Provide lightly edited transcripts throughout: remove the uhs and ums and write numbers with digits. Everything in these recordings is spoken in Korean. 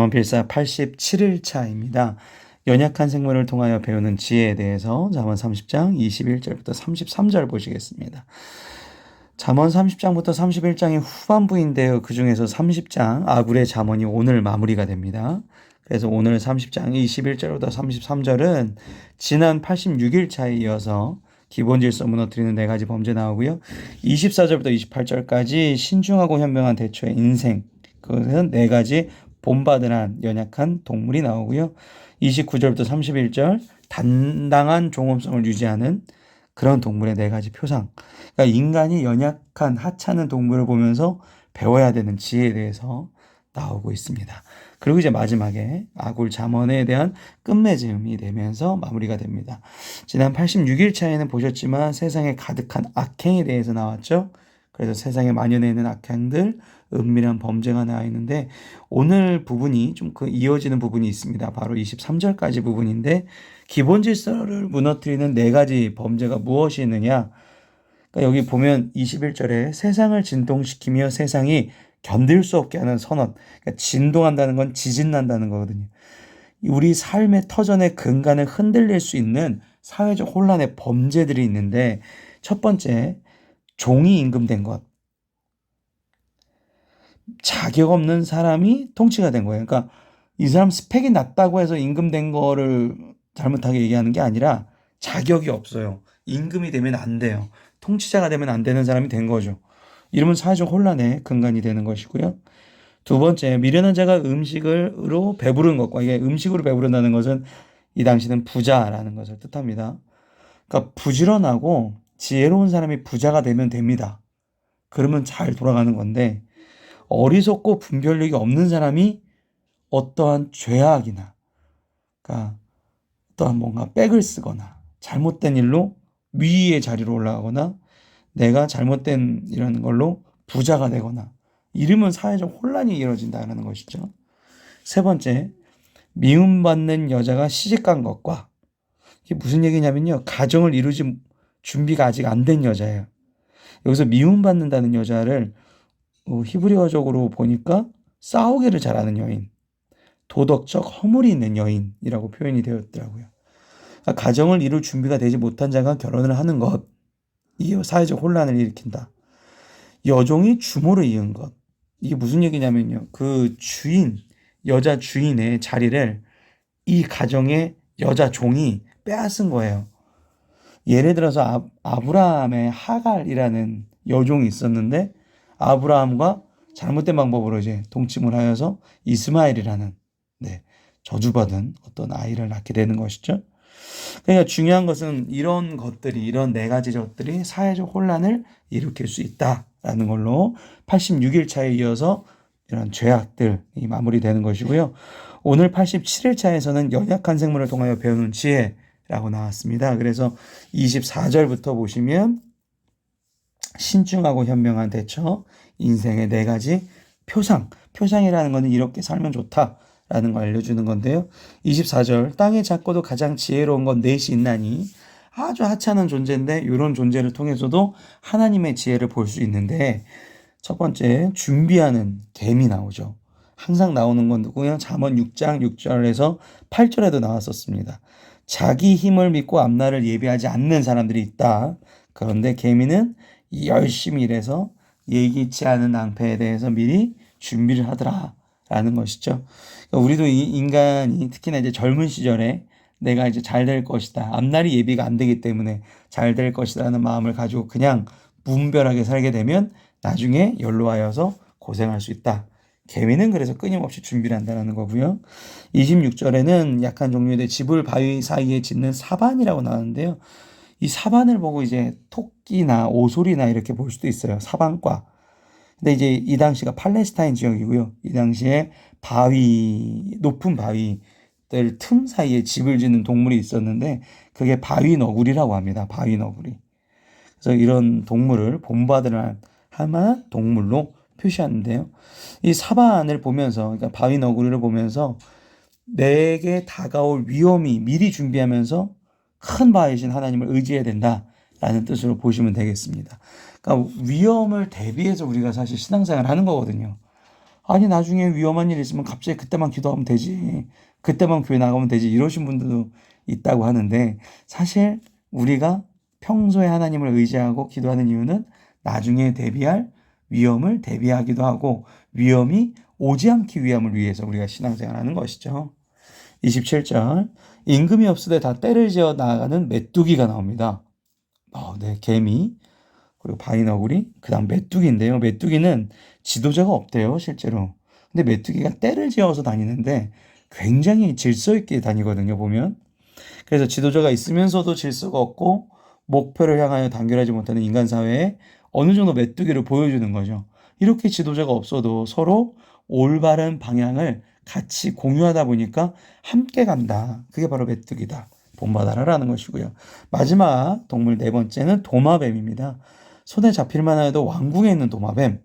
잠언필사 87일차입니다. 연약한 생물을 통하여 배우는 지혜에 대해서 잠언 30장 21절부터 33절 보시겠습니다. 잠언 30장부터 31장이 후반부인데요. 그 중에서 30장 아굴의 잠언이 오늘 마무리가 됩니다. 그래서 오늘 30장 21절부터 33절은 지난 86일차에 이어서 기본 질서 무너뜨리는 4가지 범죄 나오고요. 24절부터 28절까지 신중하고 현명한 대처의 인생, 그것은 4가지 본받을 한 연약한 동물이 나오고요. 29절부터 31절 단단한 종업성을 유지하는 그런 동물의 4가지 표상. 그러니까 인간이 연약한 하찮은 동물을 보면서 배워야 되는 지혜에 대해서 나오고 있습니다. 그리고 이제 마지막에 아굴 잠언에 대한 끝맺음이 되면서 마무리가 됩니다. 지난 86일차에는 보셨지만 세상에 가득한 악행에 대해서 나왔죠. 그래서 세상에 만연해 있는 악행들, 은밀한 범죄가 나와 있는데 오늘 부분이 좀 그 이어지는 부분이 있습니다. 바로 23절까지 부분인데 기본 질서를 무너뜨리는 4가지 범죄가 무엇이 있느냐? 그러니까 여기 보면 21절에 세상을 진동시키며 세상이 견딜 수 없게 하는 선언. 그러니까 진동한다는 건 지진 난다는 거거든요. 우리 삶의 터전의 근간을 흔들릴 수 있는 사회적 혼란의 범죄들이 있는데 첫 번째, 종이 임금된 것. 자격 없는 사람이 통치가 된 거예요. 그러니까 이 사람 스펙이 낮다고 해서 임금된 거를 잘못하게 얘기하는 게 아니라 자격이 없어요. 임금이 되면 안 돼요. 통치자가 되면 안 되는 사람이 된 거죠. 이러면 사회적 혼란의 근간이 되는 것이고요. 두 번째, 미련한 자가 음식으로 배부른 것과, 이게 음식으로 배부른다는 것은 이 당시는 부자라는 것을 뜻합니다. 그러니까 부지런하고 지혜로운 사람이 부자가 되면 됩니다. 그러면 잘 돌아가는 건데 어리석고 분별력이 없는 사람이 어떠한 죄악이나, 그러니까 어떠한 뭔가 백을 쓰거나 잘못된 일로 위의 자리로 올라가거나 내가 잘못된 이런 걸로 부자가 되거나 이러면 사회적 혼란이 이루어진다는 것이죠. 세 번째, 미움받는 여자가 시집간 것과, 이게 무슨 얘기냐면요, 가정을 이루지 준비가 아직 안 된 여자예요. 여기서 미움받는다는 여자를 히브리어적으로 보니까 싸우기를 잘하는 여인, 도덕적 허물이 있는 여인이라고 표현이 되었더라고요. 그러니까 가정을 이룰 준비가 되지 못한 자가 결혼을 하는 것, 이게 사회적 혼란을 일으킨다. 여종이 주모를 이은 것, 이게 무슨 얘기냐면요, 그 주인, 여자 주인의 자리를 이 가정의 여자 종이 빼앗은 거예요. 예를 들어서 아브라함의 하갈이라는 여종이 있었는데 아브라함과 잘못된 방법으로 이제 동침을 하여서 이스마엘이라는 저주받은 어떤 아이를 낳게 되는 것이죠. 그러니까 중요한 것은 이런 것들이, 이런 4가지 것들이 사회적 혼란을 일으킬 수 있다라는 걸로 86일차에 이어서 이런 죄악들이 마무리되는 것이고요. 오늘 87일차에서는 연약한 생물을 통하여 배우는 지혜라고 나왔습니다. 그래서 24절부터 보시면 신중하고 현명한 대처, 인생의 4가지 표상. 표상이라는 것은 이렇게 살면 좋다라는 걸 알려주는 건데요. 24절, 땅에 작고도 가장 지혜로운 건 넷이 있나니, 아주 하찮은 존재인데 이런 존재를 통해서도 하나님의 지혜를 볼 수 있는데, 첫 번째, 준비하는 뱀이 나오죠. 항상 나오는 건 누구요? 잠언 6장 6절에서 8절에도 나왔었습니다. 자기 힘을 믿고 앞날을 예비하지 않는 사람들이 있다. 그런데 개미는 열심히 일해서 예기치 않은 낭패에 대해서 미리 준비를 하더라라는 것이죠. 그러니까 우리도 이 인간이 특히나 이제 젊은 시절에 내가 이제 잘 될 것이다, 앞날이 예비가 안 되기 때문에 잘 될 것이라는 마음을 가지고 그냥 무분별하게 살게 되면 나중에 연로하여서 고생할 수 있다. 개미는 그래서 끊임없이 준비를 한다는 거고요. 26절에는 약한 종류의 집을 바위 사이에 짓는 사반이라고 나오는데요. 이 사반을 보고 이제 토끼나 오솔이나 이렇게 볼 수도 있어요. 사반과. 근데 이제 이 당시가 팔레스타인 지역이고요. 이 당시에 바위, 높은 바위들 틈 사이에 집을 짓는 동물이 있었는데 그게 바위 너구리라고 합니다. 바위 너구리. 그래서 이런 동물을 본받을 만한 동물로 표시하는데요. 이 사반을 보면서, 그러니까 바위 너구리를 보면서 내게 다가올 위험이 미리 준비하면서 큰 바위신 하나님을 의지해야 된다라는 뜻으로 보시면 되겠습니다. 그러니까 위험을 대비해서 우리가 사실 신앙생활을 하는 거거든요. 아니 나중에 위험한 일 있으면 갑자기 그때만 기도하면 되지. 그때만 교회 나가면 되지. 이러신 분들도 있다고 하는데 사실 우리가 평소에 하나님을 의지하고 기도하는 이유는 나중에 대비할 위험을 대비하기도 하고 위험이 오지 않기 위함을 위해서 우리가 신앙생활하는 것이죠. 27절 임금이 없으되 다 떼를 지어 나아가는 메뚜기가 나옵니다. 네, 개미 그리고 바위너구리 그 다음 메뚜기인데요. 메뚜기는 지도자가 없대요 실제로. 근데 메뚜기가 떼를 지어서 다니는데 굉장히 질서 있게 다니거든요 보면. 그래서 지도자가 있으면서도 질서가 없고 목표를 향하여 단결하지 못하는 인간 사회에 어느 정도 메뚜기를 보여주는 거죠. 이렇게 지도자가 없어도 서로 올바른 방향을 같이 공유하다 보니까 함께 간다. 그게 바로 메뚜기다. 본받아라라는 것이고요. 마지막 동물 네 번째는 도마뱀입니다. 손에 잡힐만 해도 왕궁에 있는 도마뱀.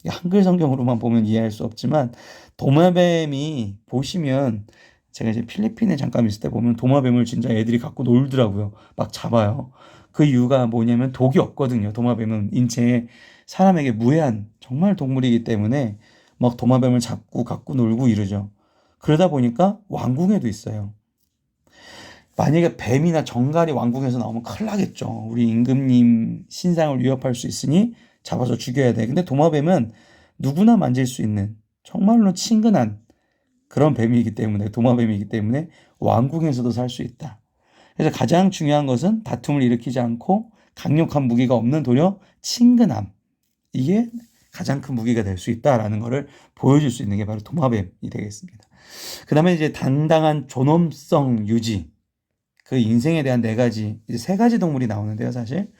한글 성경으로만 보면 이해할 수 없지만 도마뱀이 보시면 제가 이제 필리핀에 잠깐 있을 때 보면 도마뱀을 진짜 애들이 갖고 놀더라고요. 막 잡아요. 그 이유가 뭐냐면 독이 없거든요. 도마뱀은 인체에 사람에게 무해한 정말 동물이기 때문에 막 도마뱀을 잡고 갖고 놀고 이러죠. 그러다 보니까 왕궁에도 있어요. 만약에 뱀이나 정갈이 왕궁에서 나오면 큰일 나겠죠. 우리 임금님 신상을 위협할 수 있으니 잡아서 죽여야 돼. 근데 도마뱀은 누구나 만질 수 있는 정말로 친근한 그런 뱀이기 때문에 도마뱀이기 때문에 왕궁에서도 살 수 있다. 그래서 가장 중요한 것은 다툼을 일으키지 않고 강력한 무기가 없는 도리어 친근함. 이게 가장 큰 무기가 될 수 있다라는 것을 보여줄 수 있는 게 바로 도마뱀이 되겠습니다. 그 다음에 이제 당당한 존엄성 유지. 그 인생에 대한 네 가지, 이제 세 가지 동물이 나오는데요, 사실.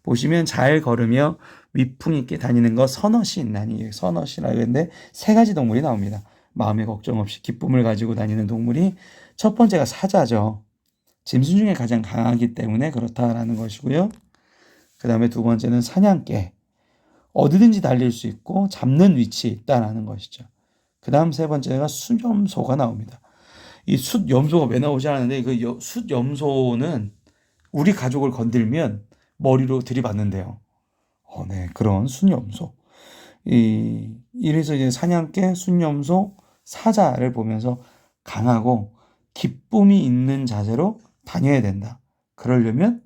보시면 잘 걸으며 위풍 있게 다니는 거 선엇이 있나니, 선엇이라고 했는데 세 가지 동물이 나옵니다. 마음에 걱정 없이 기쁨을 가지고 다니는 동물이 첫 번째가 사자죠. 짐승 중에 가장 강하기 때문에 그렇다라는 것이고요. 그 다음에 두 번째는 사냥개. 어디든지 달릴 수 있고 잡는 위치에 있다라는 것이죠. 그 다음 세 번째가 숫염소가 나옵니다. 이 숫염소가 왜 나오지 않는데 그 숫염소는 우리 가족을 건들면 머리로 들이받는데요. 네, 그런 숫염소. 이래서 이제 사냥개, 숫염소, 사자를 보면서 강하고 기쁨이 있는 자세로 다녀야 된다. 그러려면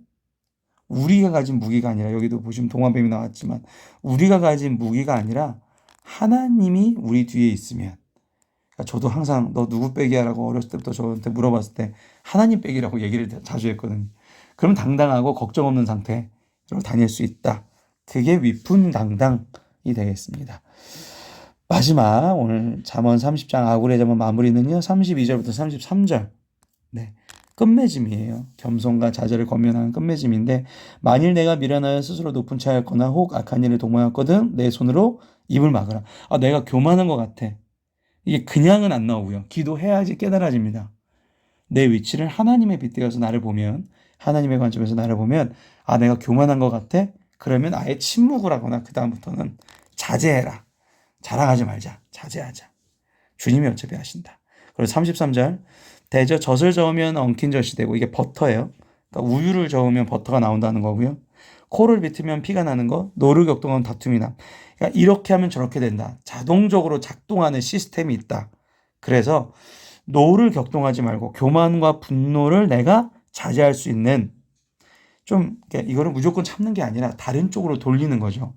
우리가 가진 무기가 아니라 여기도 보시면 도마뱀이 나왔지만 우리가 가진 무기가 아니라 하나님이 우리 뒤에 있으면 저도 항상 너 누구 빼기야라고 어렸을 때부터 저한테 물어봤을 때 하나님 빼기라고 얘기를 자주 했거든요. 그럼 당당하고 걱정 없는 상태로 다닐 수 있다. 그게 위풍당당이 되겠습니다. 마지막 오늘 잠언 30장 아굴의 잠언 마무리는요. 32절부터 33절. 네. 끝맺음이에요. 겸손과 자제를 권면하는 끝맺음인데 만일 내가 미련하여 스스로 높은 차였거나 혹 악한 일을 도모하였거든 내 손으로 입을 막으라. 내가 교만한 것 같아. 이게 그냥은 안 나오고요. 기도해야지 깨달아집니다. 내 위치를 하나님의 빗대어서 나를 보면 하나님의 관점에서 나를 보면 내가 교만한 것 같아? 그러면 아예 침묵을 하거나 그 다음부터는 자제해라. 자랑하지 말자. 자제하자. 주님이 어차피 하신다. 그리고 33절 대저 젖을 저으면 엉킨 젖이 되고 이게 버터예요. 그러니까 우유를 저으면 버터가 나온다는 거고요. 코를 비트면 피가 나는 거, 노를 격동하면 다툼이 나. 그러니까 이렇게 하면 저렇게 된다. 자동적으로 작동하는 시스템이 있다. 그래서 노를 격동하지 말고 교만과 분노를 내가 자제할 수 있는 이거를 무조건 참는 게 아니라 다른 쪽으로 돌리는 거죠.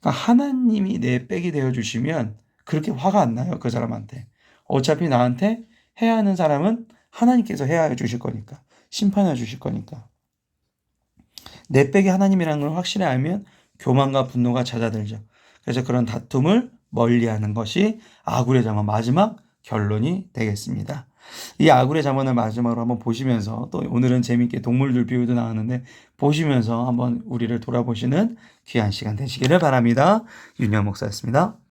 그러니까 하나님이 내 백이 되어주시면 그렇게 화가 안 나요. 그 사람한테. 어차피 나한테 해야 하는 사람은 하나님께서 해야 해주실 거니까. 심판해 주실 거니까. 내 백이 하나님이라는 걸 확실히 알면 교만과 분노가 잦아들죠. 그래서 그런 다툼을 멀리하는 것이 아굴의 잠언 마지막 결론이 되겠습니다. 이 아굴의 잠언을 마지막으로 한번 보시면서 또 오늘은 재미있게 동물들 비유도 나왔는데 보시면서 한번 우리를 돌아보시는 귀한 시간 되시기를 바랍니다. 윤영 목사였습니다.